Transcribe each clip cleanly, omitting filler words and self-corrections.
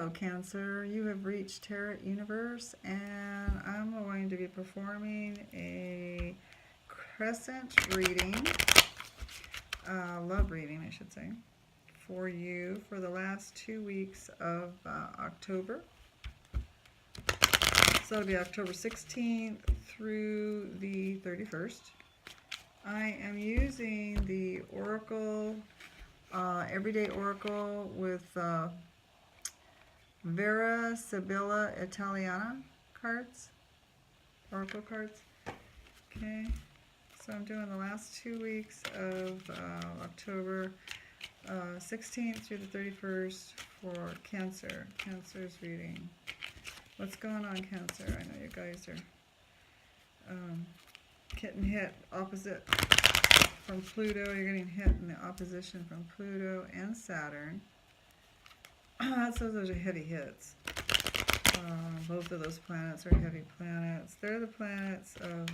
Hello, Cancer. You have reached Tarot Universe, and I'm going to be performing a crescent reading, love reading, I should say, for you for the last 2 weeks of October. So it'll be October 16th through the 31st. I am using the Oracle, Everyday Oracle with Vera Sibilla Italiana cards, Oracle cards. Okay, so I'm doing the last 2 weeks of October 16th through the 31st for Cancer. Cancer's reading. What's going on, Cancer? I know you guys are getting hit opposite from Pluto. You're getting hit in the opposition from Pluto and Saturn. So those are heavy hits. Both of those planets are heavy planets. They're the planets of,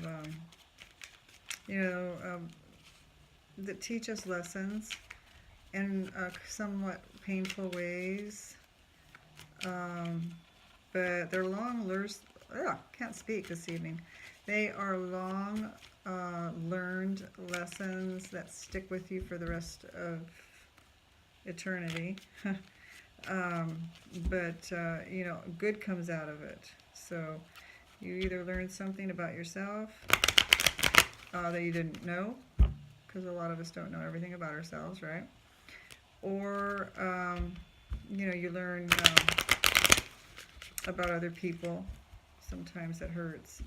that teach us lessons in somewhat painful ways. But they're can't speak this evening. They are long learned lessons that stick with you for the rest of eternity. But good comes out of it. So you either learn something about yourself that you didn't know, because a lot of us don't know everything about ourselves, right? Or you learn about other people. Sometimes it hurts,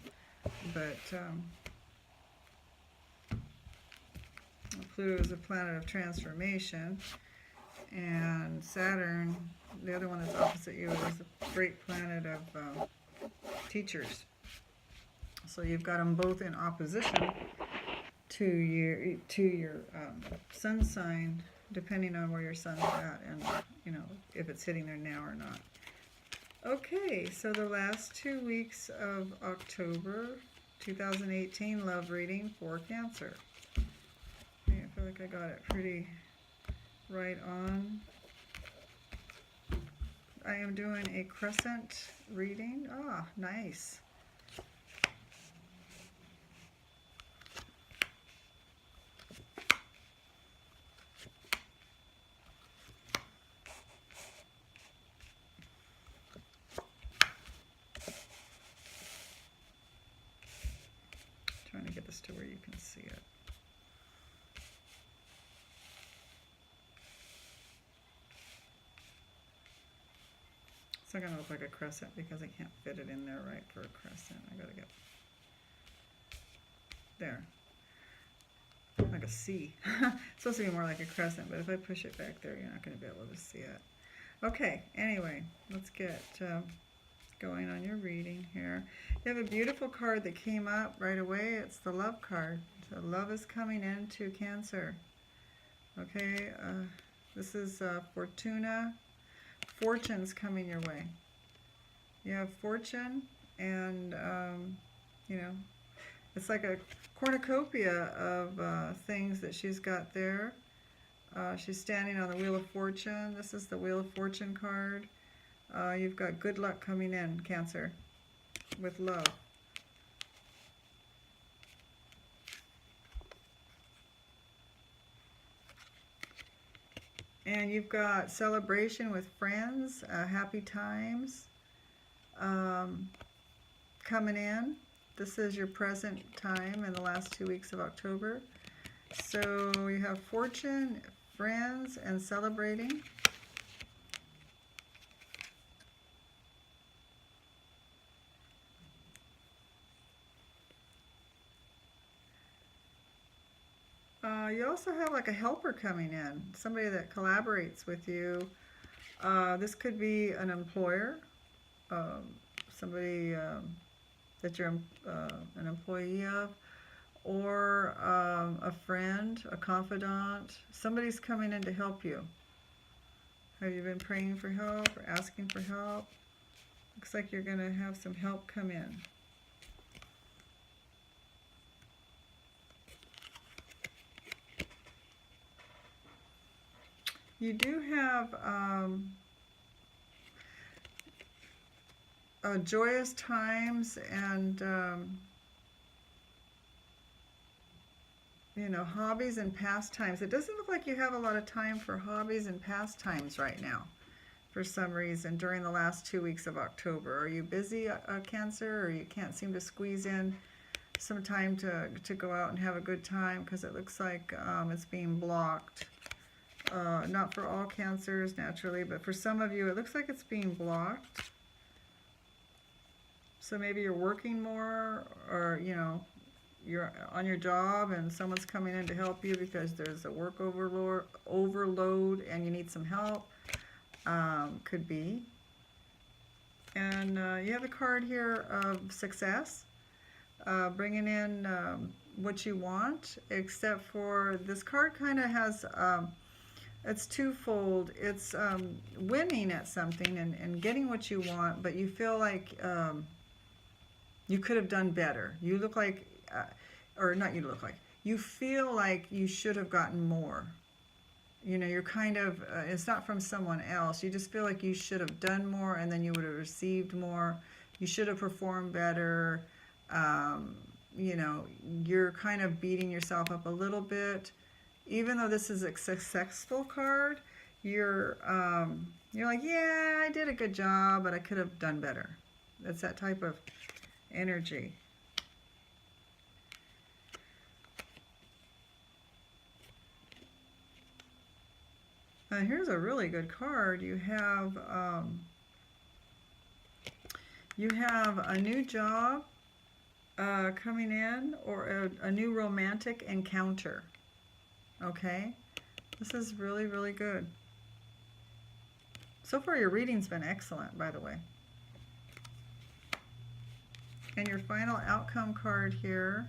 but Pluto is a planet of transformation, and Saturn, the other one that's opposite you, is a great planet of teachers. So you've got them both in opposition to your sun sign, depending on where your sun's at, and if it's hitting there now or not. Okay, so the last 2 weeks of October 2018 love reading for Cancer. Okay, I feel like I got it pretty right on. I am doing a crescent reading. Ah, nice. Trying to get this to where you can see it. It's not going to look like a crescent because I can't fit it in there right for a crescent. I got to get there. Like a C. It's supposed to be more like a crescent, but if I push it back there, you're not going to be able to see it. Okay, anyway, let's get going on your reading here. You have a beautiful card that came up right away. It's the love card. So love is coming into Cancer. Okay, this is Fortuna. Fortune's coming your way. You have fortune, and it's like a cornucopia of things that she's got there. She's standing on the Wheel of Fortune. This is the Wheel of Fortune card. You've got good luck coming in, Cancer, with love. And you've got celebration with friends, happy times coming in. This is your present time in the last 2 weeks of October. So you have fortune, friends, and celebrating. You also have like a helper coming in, somebody that collaborates with you. This could be an employer, somebody that you're an employee of, or a friend, a confidant. Somebody's coming in to help you. Have you been praying for help or asking for help? Looks like you're going to have some help come in. You do have joyous times and, you know, hobbies and pastimes. It doesn't look like you have a lot of time for hobbies and pastimes right now for some reason during the last 2 weeks of October. Are you busy, Cancer, or you can't seem to squeeze in some time to go out and have a good time? Because it looks like it's being blocked. Not for all Cancers, naturally, but for some of you, it looks like it's being blocked. So maybe you're working more, or, you know, you're on your job and someone's coming in to help you because there's a work overload and you need some help. Could be. And you have a card here of success, bringing in what you want, except for this card kind of has, it's twofold. It's winning at something and getting what you want, but you feel like you could have done better. You look like, or not you look like, you feel like you should have gotten more. You know, you're kind of, it's not from someone else. You just feel like you should have done more and then you would have received more. You should have performed better. You know, you're kind of beating yourself up a little bit. Even though this is a successful card, you're like, yeah, I did a good job, but I could have done better. It's that type of energy. Here's a really good card. You have a new job coming in, or a new romantic encounter. Okay, this is really, really good. So far, your reading's been excellent, by the way. And your final outcome card here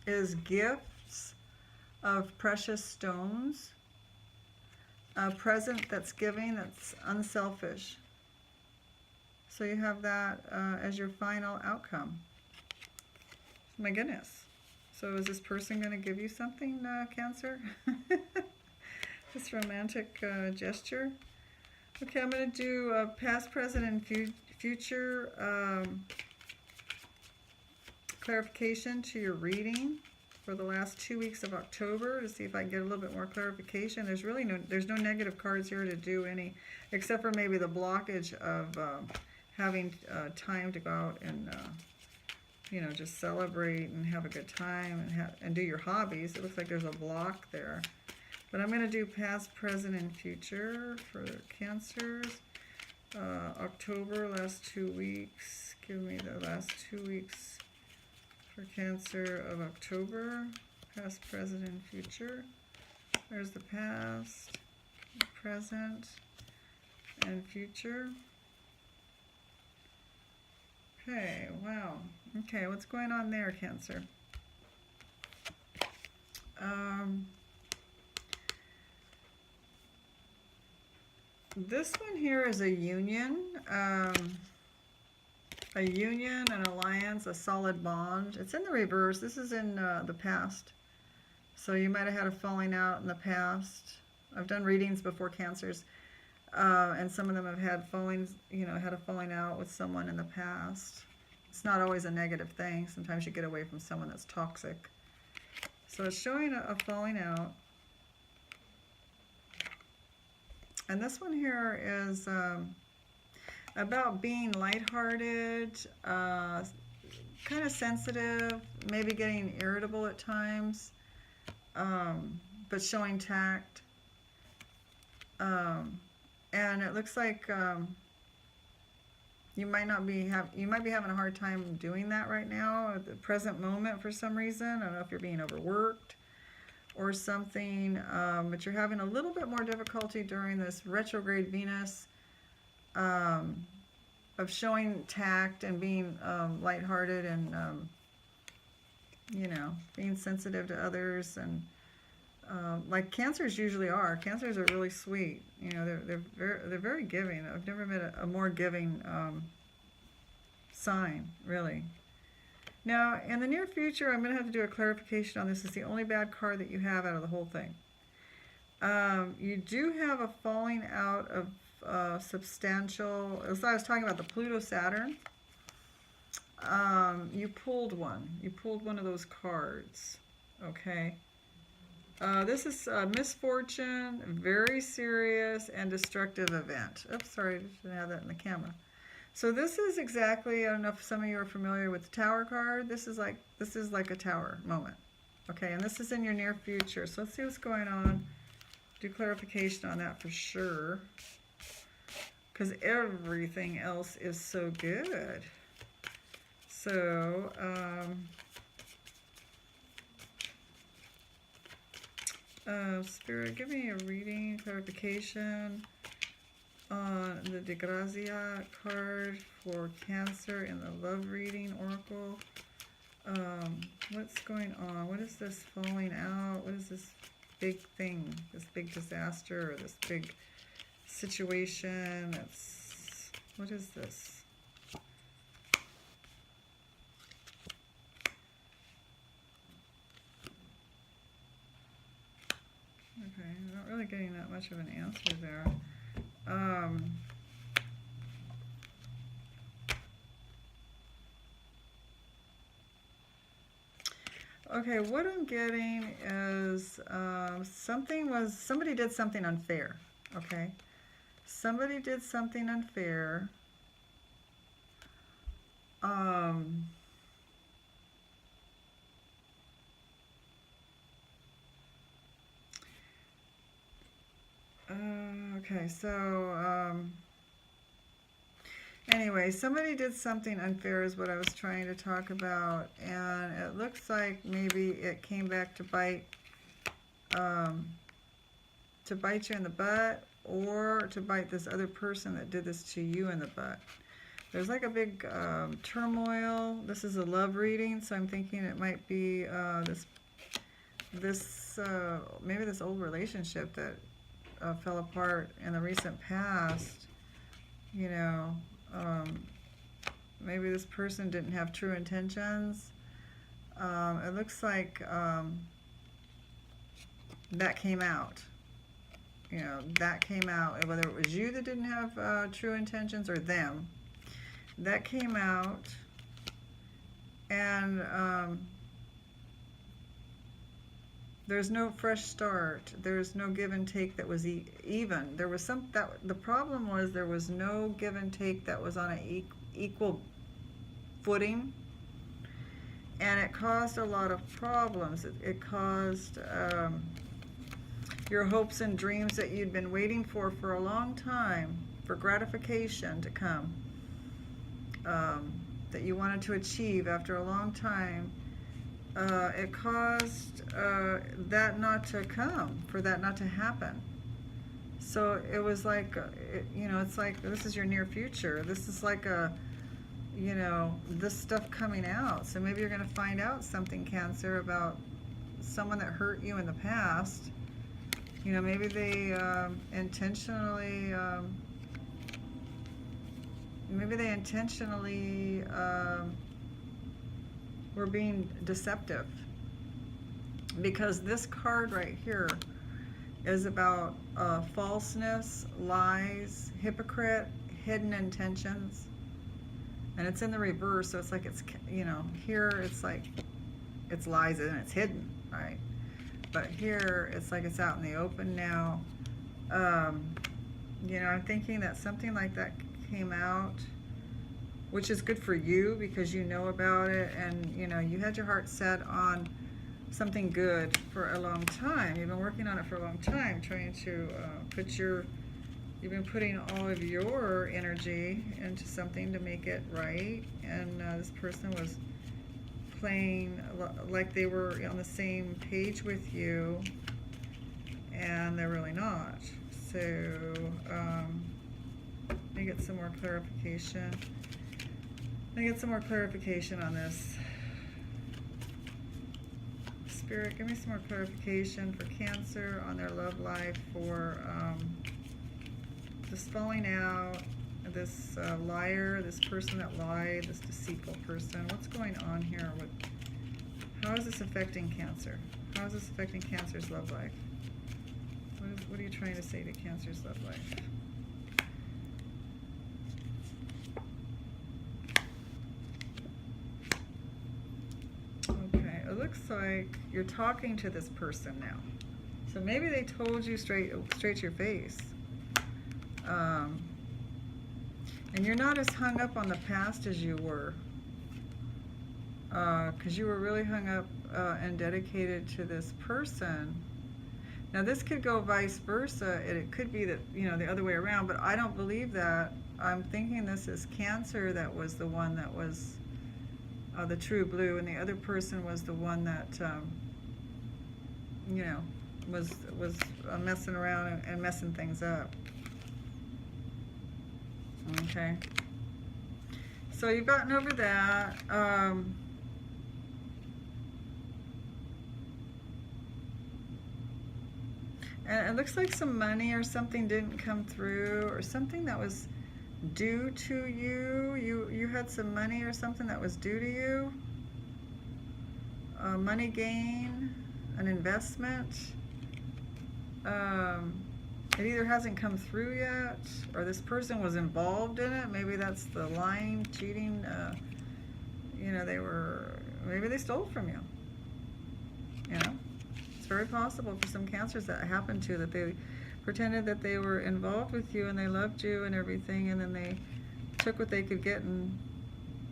is gifts of precious stones, a present that's giving, that's unselfish. So you have that as your final outcome. My goodness. So is this person going to give you something, Cancer? This romantic gesture? Okay, I'm going to do past, present, and future clarification to your reading for the last 2 weeks of October to see if I can get a little bit more clarification. There's really there's no negative cards here to do any, except for maybe the blockage of having time to go out and you know, just celebrate and have a good time and do your hobbies. It looks like there's a block there. But I'm going to do past, present, and future for Cancers. October, last 2 weeks. Give me the last 2 weeks for Cancer of October. Past, present, and future. There's the past, present, and future. Okay, wow. Okay, what's going on there, Cancer? This one here is a union. A union, an alliance, a solid bond. It's in the reverse. This is in the past. So you might have had a falling out in the past. I've done readings before, Cancers, and some of them have had had a falling out with someone in the past. It's not always a negative thing. Sometimes you get away from someone that's toxic. So it's showing a falling out. And this one here is about being lighthearted, kind of sensitive, maybe getting irritable at times, but showing tact. And it looks like you might be having a hard time doing that right now at the present moment for some reason. I don't know if you're being overworked or something, but you're having a little bit more difficulty during this retrograde Venus of showing tact and being lighthearted and you know, being sensitive to others, and like Cancers usually are. Cancers are really sweet. You know, they're very giving. I've never met a more giving sign, really. Now, in the near future, I'm going to have to do a clarification on this. It's the only bad card that you have out of the whole thing. You do have a falling out of substantial, as I was talking about the Pluto-Saturn, you pulled one. You pulled one of those cards, okay? This is misfortune, very serious and destructive event. Oops, sorry, I didn't have that in the camera. So this is exactly, I don't know if some of you are familiar with the Tower card. This is like a Tower moment. Okay, and this is in your near future. So let's see what's going on. Do clarification on that for sure. Because everything else is so good. So, Spirit, give me a reading, clarification on the De Grazia card for Cancer in the love reading oracle. What's going on? What is this falling out? What is this big thing? This big disaster or this big situation? What is this? Okay, I'm not really getting that much of an answer there. Okay, what I'm getting is somebody did something unfair, okay? Somebody did something unfair. Okay, so, anyway, somebody did something unfair is what I was trying to talk about, and it looks like maybe it came back to bite you in the butt, or to bite this other person that did this to you in the butt. There's like a big turmoil. This is a love reading, so I'm thinking it might be maybe this old relationship that fell apart in the recent past. You know, maybe this person didn't have true intentions. It looks like that came out. You know, that came out, whether it was you that didn't have true intentions or them. That came out, and there's no fresh start. There's no give and take that was even. There was the problem was there was no give and take that was on an equal footing, and it caused a lot of problems. It caused your hopes and dreams that you'd been waiting for a long time, for gratification to come, that you wanted to achieve after a long time. It caused that not to come, for that not to happen. So it was like, you know, it's like this is your near future. This is like you know, this stuff coming out. So maybe you're going to find out something, Cancer, about someone that hurt you in the past. You know, maybe they intentionally were being deceptive, because this card right here is about falseness, lies, hypocrite, hidden intentions, and it's in the reverse. So it's like it's, you know, here it's like it's lies and it's hidden, right? But here it's like it's out in the open now. You know, I'm thinking that something like that came out, which is good for you because you know about it, and you know you had your heart set on something good for a long time. You've been working on it for a long time, trying to you've been putting all of your energy into something to make it right, and this person was playing like they were on the same page with you, and they're really not. So let me get some more clarification. Let me get some more clarification on this. Spirit, give me some more clarification for Cancer on their love life, for this falling out, this liar, this person that lied, this deceitful person. What's going on here? How is this affecting Cancer? How is this affecting Cancer's love life? What are you trying to say to Cancer's love life? looks like you're talking to this person now. So maybe they told you straight to your face. And you're not as hung up on the past as you were. Because you were really hung up and dedicated to this person. Now this could go vice versa, and it could be that, you know, the other way around, but I don't believe that. I'm thinking this is Cancer that was the one that was the true blue, and the other person was the one that, you know, was messing around and messing things up. Okay. So you've gotten over that. And it looks like some money or something didn't come through, or something that was due to you. You had some money or something that was due to you. Money gain, an investment. It either hasn't come through yet, or this person was involved in it. Maybe that's the lying, cheating. You know, maybe they stole from you. You know? It's very possible for some Cancers that happened to, that they pretended that they were involved with you and they loved you and everything, and then they took what they could get and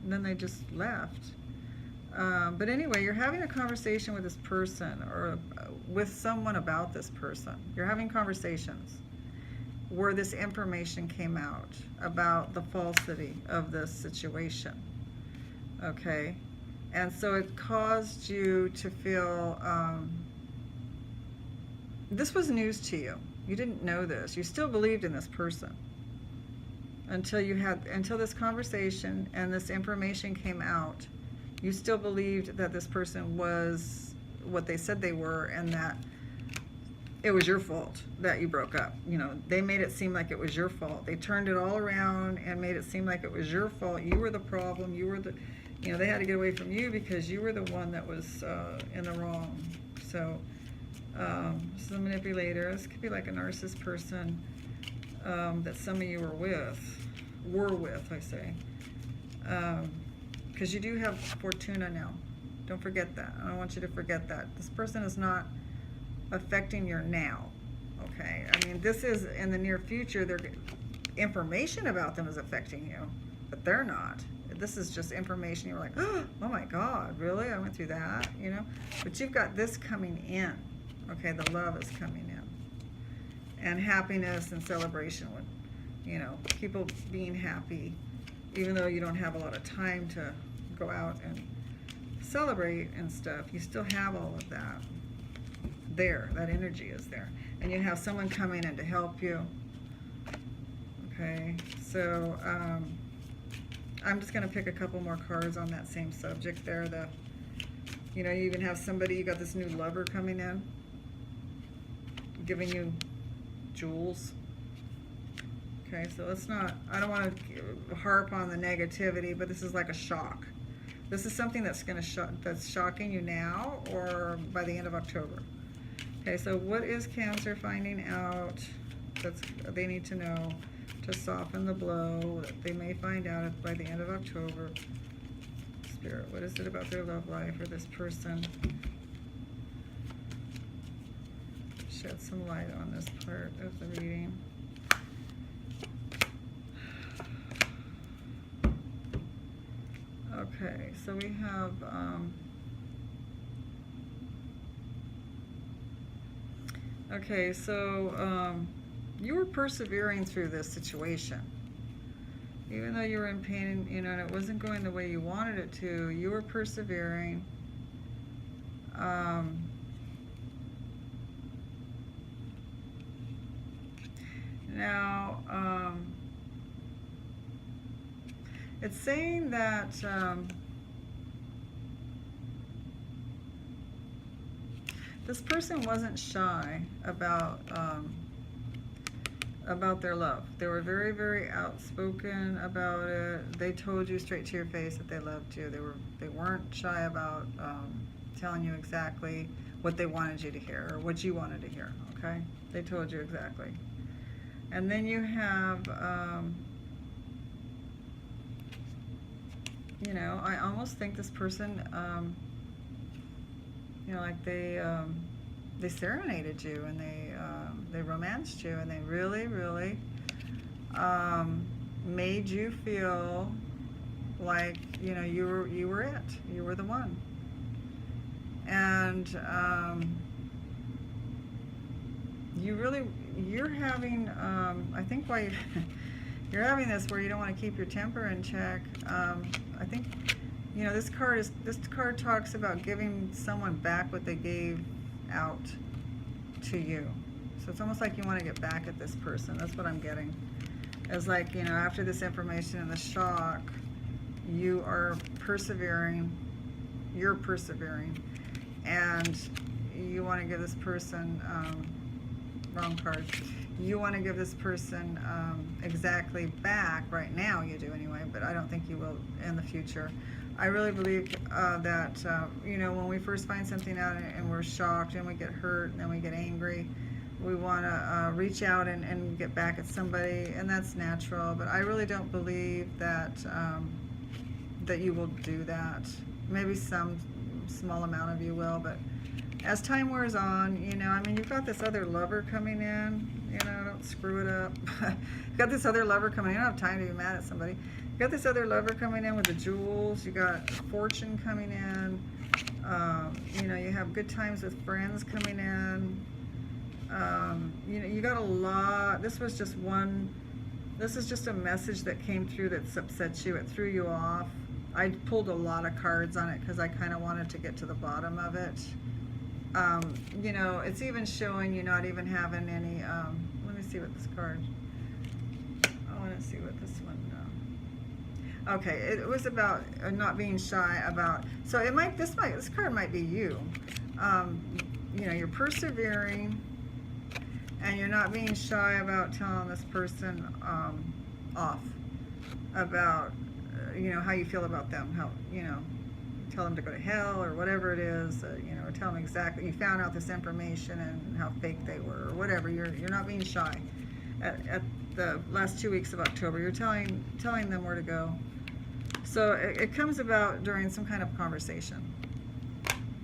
then they just left. But anyway, you're having a conversation with this person, or with someone about this person. You're having conversations where this information came out about the falsity of this situation. Okay? And so it caused you to feel, this was news to you. You didn't know this. You still believed in this person until this conversation and this information came out. You still believed that this person was what they said they were, and that it was your fault that you broke up. You know, they made it seem like it was your fault. They turned it all around and made it seem like it was your fault. You were the problem. You were the, you know, they had to get away from you because you were the one that was in the wrong. So this is a manipulator. This could be like a narcissist person that some of you were with, I say. Because you do have Fortuna now. Don't forget that. I don't want you to forget that. This person is not affecting your now. Okay? I mean, this is in the near future. Information about them is affecting you, but they're not. This is just information. You're like, oh my God, really? I went through that, you know? But you've got this coming in. Okay, the love is coming in. And happiness and celebration with, you know, people being happy, even though you don't have a lot of time to go out and celebrate and stuff, you still have all of that there. That energy is there. And you have someone coming in to help you. Okay, so I'm just going to pick a couple more cards on that same subject there. You know, you even have somebody, you got this new lover coming in, giving you jewels. Okay, so let's not, I don't want to harp on the negativity, but this is like a shock. This is something that's going to that's shocking you now or by the end of October. Okay, so what is Cancer finding out that they need to know to soften the blow that they may find out by the end of October? Spirit, what is it about their love life or this person? Shed some light on this part of the reading. Okay, so we have okay, so you were persevering through this situation. Even though you were in pain, you know, and it wasn't going the way you wanted it to, you were persevering. Now, it's saying that this person wasn't shy about their love. They were very, very outspoken about it. They told you straight to your face that they loved you. They weren't shy about telling you exactly what they wanted you to hear or what you wanted to hear. Okay, they told you exactly. And then you have, you know, I almost think this person you know, like they serenaded you, and they romanced you, and they really, really made you feel like, you know, you were it. You were the one. And you're having, I think why you're having this where you don't want to keep your temper in check. I think, you know, this card talks about giving someone back what they gave out to you. So it's almost like you want to get back at this person. That's what I'm getting. It's like, you know, after this information and the shock, you are persevering. You're persevering, and you want to give this person, wrong card. You want to give this person exactly back right now. You do anyway, but I don't think you will in the future. I really believe that, you know, when we first find something out and we're shocked and we get hurt and then we get angry, we want to reach out and get back at somebody, and that's natural. But I really don't believe that that you will do that. Maybe some small amount of you will, but as time wears on, you know, I mean, you've got this other lover coming in, you know, don't screw it up. You've got this other lover coming in. You don't have time to be mad at somebody. You got this other lover coming in with the jewels. You got fortune coming in. You know, you have good times with friends coming in. You know, you got a lot. This was just one. This is just a message that came through that's upset you. It threw you off. I pulled a lot of cards on it because I kind of wanted to get to the bottom of it. You know, it's even showing you not even having any. Let me see what this card. I want to see what this one. Okay, it was about not being shy about. So it might. This card might be you. You know, you're persevering, and you're not being shy about telling this person off about you know, how you feel about them. How, you know, tell them to go to hell or whatever it is. You know, or tell them exactly you found out this information and how fake they were or whatever. You're not being shy. At the last 2 weeks of October, you're telling them where to go. So it comes about during some kind of conversation.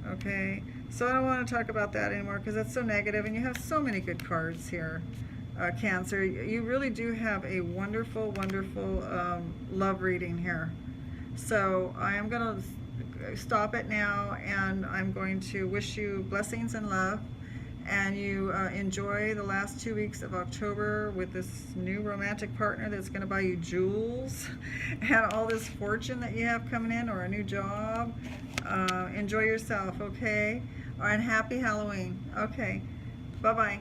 Okay, so I don't want to talk about that anymore because that's so negative, and you have so many good cards here, Cancer. You really do have a wonderful, wonderful love reading here. So I am going to stop it now, and I'm going to wish you blessings and love, and you enjoy the last 2 weeks of October with this new romantic partner that's going to buy you jewels and all this fortune that you have coming in, or a new job. Enjoy yourself, okay? And happy Halloween. Okay, bye-bye.